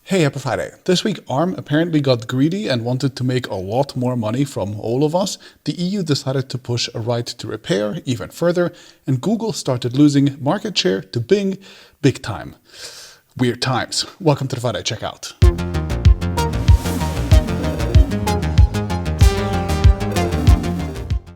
Hey, happy Friday. This week ARM apparently got greedy and wanted to make a lot more money from all of us. The EU decided to push a right to repair even further, and Google started losing market share to Bing big time. Weird times. Welcome to the Friday Checkout.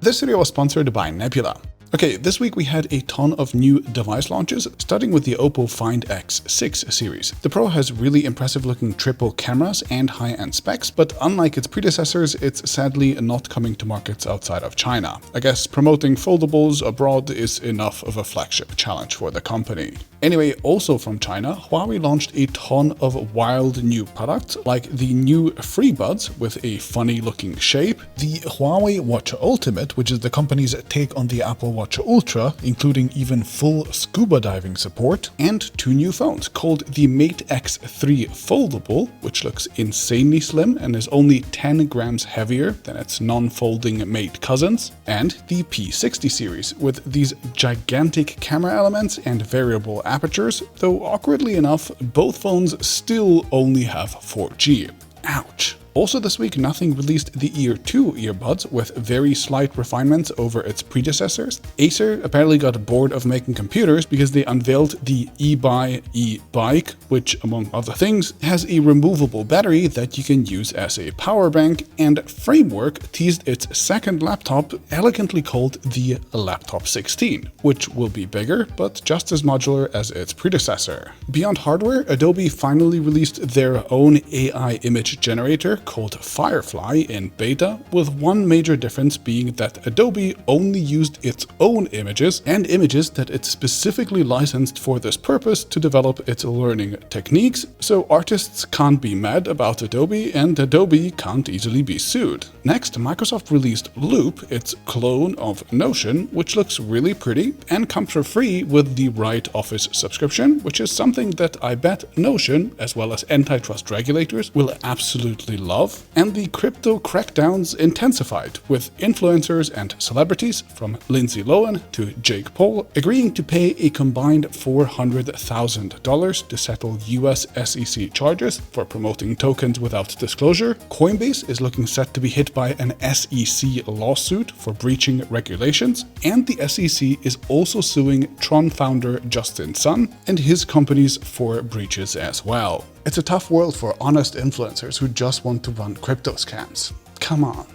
This video was sponsored by Nebula. Okay, this week we had a ton of new device launches, starting with the Oppo Find X6 series. The Pro has really impressive looking triple cameras and high-end specs, but unlike its predecessors, it's sadly not coming to markets outside of China. I guess promoting foldables abroad is enough of a flagship challenge for the company. Anyway, also from China, Huawei launched a ton of wild new products, like the new FreeBuds with a funny looking shape, the Huawei Watch Ultimate, which is the company's take on the Apple Watch Ultra, including even full scuba diving support, and two new phones called the Mate X3 Foldable, which looks insanely slim and is only 10 grams heavier than its non-folding Mate cousins, and the P60 series with these gigantic camera elements and variable apertures, though awkwardly enough, both phones still only have 4G. Ouch. Also this week, Nothing released the Ear 2 earbuds with very slight refinements over its predecessors. Acer apparently got bored of making computers because they unveiled the eBuy e-bike, which, among other things, has a removable battery that you can use as a power bank, and Framework teased its second laptop, elegantly called the Laptop 16, which will be bigger, but just as modular as its predecessor. Beyond hardware, Adobe finally released their own AI image generator called Firefly in beta, with one major difference being that Adobe only used its own images and images that it specifically licensed for this purpose to develop its learning techniques, so artists can't be mad about Adobe and Adobe can't easily be sued. Next, Microsoft released Loop, its clone of Notion, which looks really pretty and comes for free with the right Office subscription, which is something that I bet Notion, as well as antitrust regulators, will absolutely love. And the crypto crackdowns intensified, with influencers and celebrities from Lindsay Lohan to Jake Paul agreeing to pay a combined $400,000 to settle US SEC charges for promoting tokens without disclosure. Coinbase is looking set to be hit by an SEC lawsuit for breaching regulations, and the SEC is also suing Tron founder Justin Sun and his companies for breaches as well. It's a tough world for honest influencers who just want to run crypto scams. Come on.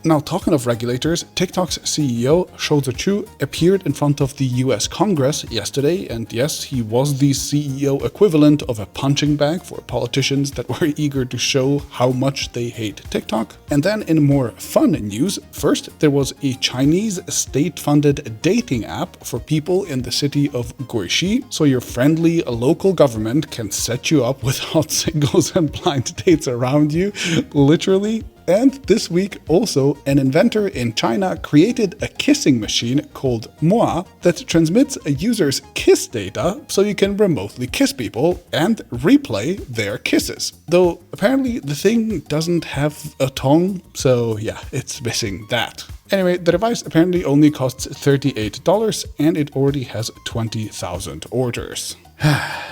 Now, talking of regulators, TikTok's CEO, Shou Chu, appeared in front of the US Congress yesterday, and yes, he was the CEO equivalent of a punching bag for politicians that were eager to show how much they hate TikTok. And then in more fun news, first there was a Chinese state-funded dating app for people in the city of Guixi, so your friendly local government can set you up with hot singles and blind dates around you, literally. And this week, also, an inventor in China created a kissing machine called Moi that transmits a user's kiss data so you can remotely kiss people and replay their kisses. Though apparently the thing doesn't have a tongue, so yeah, it's missing that. Anyway, the device apparently only costs $38 and it already has 20,000 orders.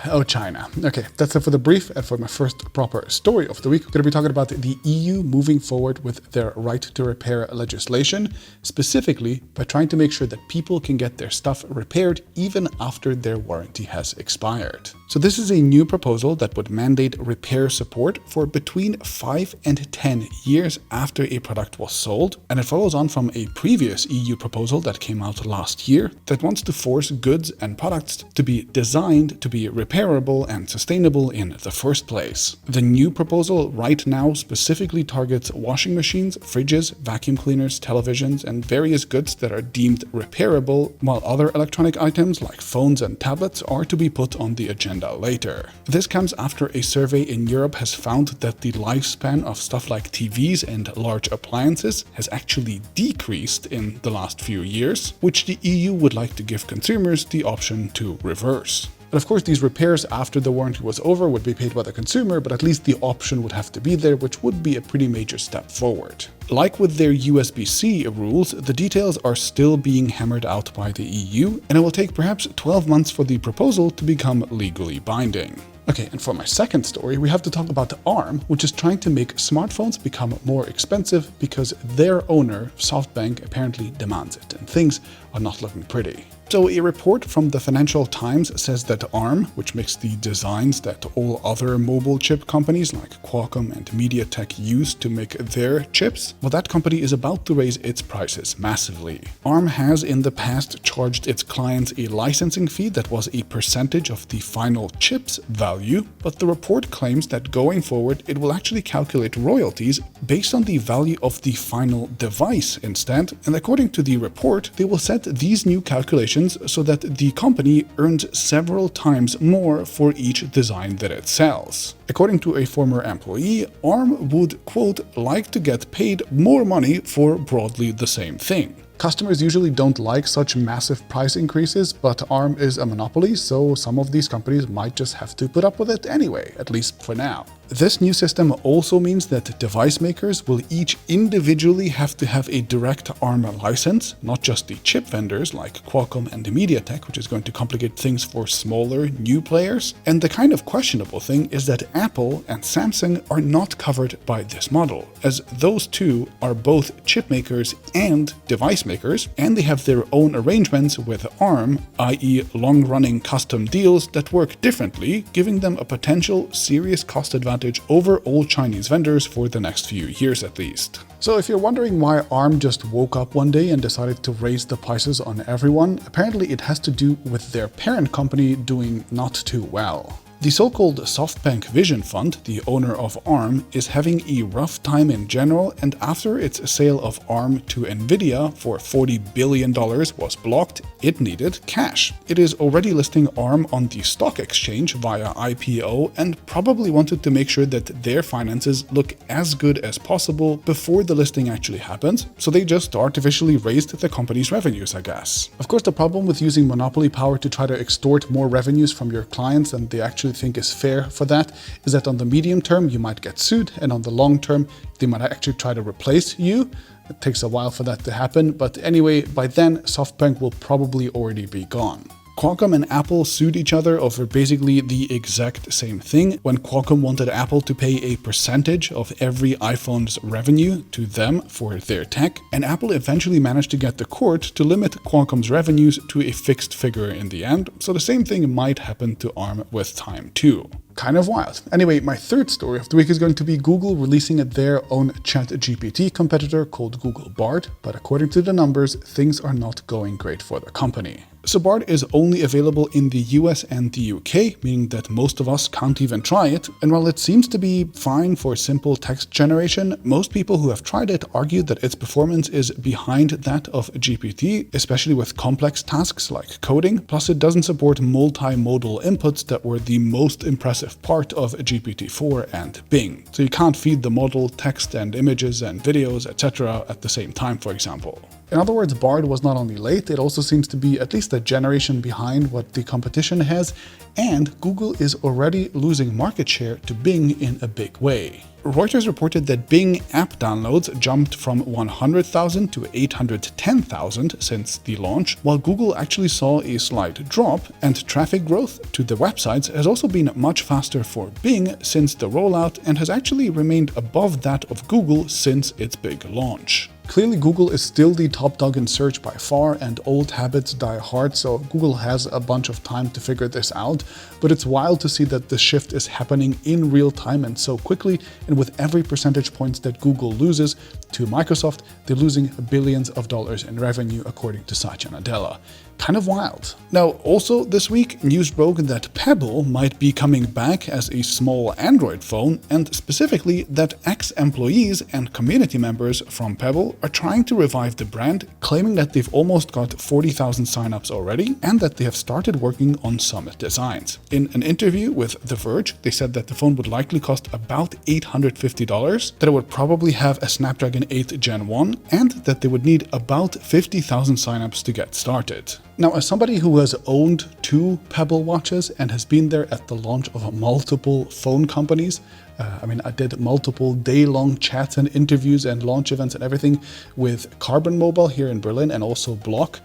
Oh, China. Okay, that's it for the brief and for my first proper story of the week. We're going to be talking about the EU moving forward with their right to repair legislation, specifically by trying to make sure that people can get their stuff repaired even after their warranty has expired. So this is a new proposal that would mandate repair support for between 5 and 10 years after a product was sold, and it follows on from a previous EU proposal that came out last year that wants to force goods and products to be designed to be repairable and sustainable in the first place. The new proposal right now specifically targets washing machines, fridges, vacuum cleaners, televisions, and various goods that are deemed repairable, while other electronic items like phones and tablets are to be put on the agenda later. This comes after a survey in Europe has found that the lifespan of stuff like TVs and large appliances has actually decreased in the last few years, which the EU would like to give consumers the option to reverse. And of course, these repairs after the warranty was over would be paid by the consumer, but at least the option would have to be there, which would be a pretty major step forward. Like with their USB-C rules, the details are still being hammered out by the EU, and it will take perhaps 12 months for the proposal to become legally binding. Okay, and for my second story, we have to talk about ARM, which is trying to make smartphones become more expensive because their owner, Softbank, apparently demands it, and things are not looking pretty. So a report from the Financial Times says that ARM, which makes the designs that all other mobile chip companies like Qualcomm and MediaTek use to make their chips, well, that company is about to raise its prices massively. ARM has in the past charged its clients a licensing fee that was a percentage of the final chip's value, but the report claims that going forward it will actually calculate royalties based on the value of the final device instead, and according to the report, they will set these new calculations so that the company earns several times more for each design that it sells. According to a former employee, ARM would, quote, like to get paid more money for broadly the same thing. Customers usually don't like such massive price increases, but ARM is a monopoly, so some of these companies might just have to put up with it anyway, at least for now. This new system also means that device makers will each individually have to have a direct ARM license, not just the chip vendors like Qualcomm and MediaTek, which is going to complicate things for smaller, new players. And the kind of questionable thing is that Apple and Samsung are not covered by this model, as those two are both chip makers and device makers, and they have their own arrangements with ARM, i.e. long-running custom deals that work differently, giving them a potential serious cost advantage over all Chinese vendors for the next few years at least. So if you're wondering why ARM just woke up one day and decided to raise the prices on everyone, apparently it has to do with their parent company doing not too well. The so-called Softbank Vision Fund, the owner of ARM, is having a rough time in general, and after its sale of ARM to Nvidia for $40 billion was blocked, it needed cash. It is already listing ARM on the stock exchange via IPO and probably wanted to make sure that their finances look as good as possible before the listing actually happens, so they just artificially raised the company's revenues, I guess. Of course, the problem with using monopoly power to try to extort more revenues from your clients than they actually think is fair for that is that on the medium term you might get sued, and on the long term they might actually try to replace you. It takes a while for that to happen, but anyway, by then SoftBank will probably already be gone. Qualcomm and Apple sued each other over basically the exact same thing when Qualcomm wanted Apple to pay a percentage of every iPhone's revenue to them for their tech, and Apple eventually managed to get the court to limit Qualcomm's revenues to a fixed figure in the end, so the same thing might happen to ARM with time too. Kind of wild. Anyway, my third story of the week is going to be Google releasing their own ChatGPT competitor called Google Bard, but according to the numbers, things are not going great for the company. So Bard is only available in the US and the UK, meaning that most of us can't even try it, and while it seems to be fine for simple text generation, most people who have tried it argue that its performance is behind that of GPT, especially with complex tasks like coding, plus it doesn't support multimodal inputs that were the most impressive part of GPT-4 and Bing. So you can't feed the model text and images and videos, etc. at the same time, for example. In other words, Bard was not only late, it also seems to be at least a generation behind what the competition has, and Google is already losing market share to Bing in a big way. Reuters reported that Bing app downloads jumped from 100,000 to 810,000 since the launch, while Google actually saw a slight drop, and traffic growth to the websites has also been much faster for Bing since the rollout and has actually remained above that of Google since its big launch. Clearly, Google is still the top dog in search by far, and old habits die hard, so Google has a bunch of time to figure this out, but it's wild to see that the shift is happening in real time and so quickly, and with every percentage points that Google loses to Microsoft, they're losing billions of dollars in revenue, according to Satya Nadella. Kind of wild. Now, also this week, news broke that Pebble might be coming back as a small Android phone, and specifically that ex-employees and community members from Pebble are trying to revive the brand, claiming that they've almost got 40,000 signups already, and that they have started working on some designs. In an interview with The Verge, they said that the phone would likely cost about $850, that it would probably have a Snapdragon 8 Gen 1, and that they would need about 50,000 signups to get started. Now, as somebody who has owned 2 Pebble watches and has been there at the launch of multiple phone companies, I did multiple day-long chats and interviews and launch events and everything with Carbon Mobile here in Berlin and also Block.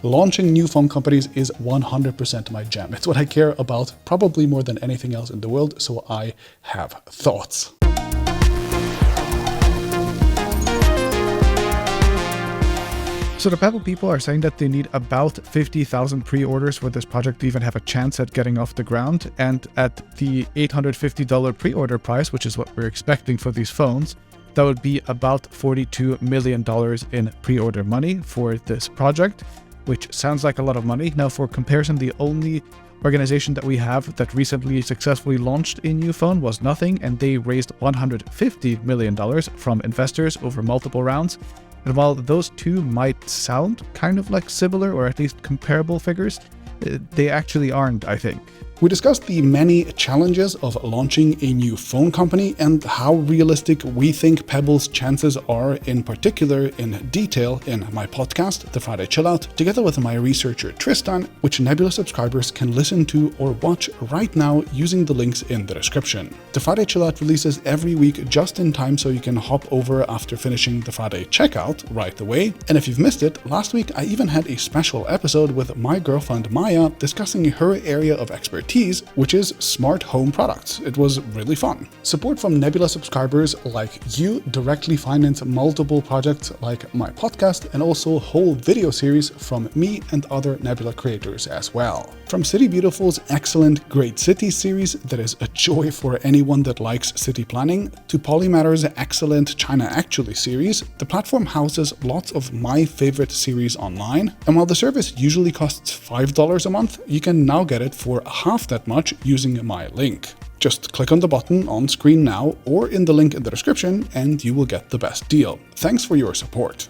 Launching new phone companies is 100% my jam. It's what I care about probably more than anything else in the world, so I have thoughts. So the Pebble people are saying that they need about 50,000 pre-orders for this project to even have a chance at getting off the ground. And at the $850 pre-order price, which is what we're expecting for these phones, that would be about $42 million in pre-order money for this project, which sounds like a lot of money. Now, for comparison, the only organization that we have that recently successfully launched a new phone was Nothing, and they raised $150 million from investors over multiple rounds. And while those two might sound kind of like similar or at least comparable figures, they actually aren't, I think. We discussed the many challenges of launching a new phone company and how realistic we think Pebble's chances are, in particular, in detail in my podcast, The Friday Chillout, together with my researcher Tristan, which Nebula subscribers can listen to or watch right now using the links in the description. The Friday Chillout releases every week just in time so you can hop over after finishing the Friday checkout right away. And if you've missed it, last week I even had a special episode with my girlfriend Maya discussing her area of expertise, which is smart home products. It was really fun. Support from Nebula subscribers like you directly finance multiple projects like my podcast and also whole video series from me and other Nebula creators as well. From City Beautiful's excellent Great Cities series that is a joy for anyone that likes city planning, to Polymatter's excellent China Actually series, the platform houses lots of my favorite series online, and while the service usually costs $5 a month, you can now get it for half that much using my link. Just click on the button on screen now or in the link in the description and you will get the best deal. Thanks for your support.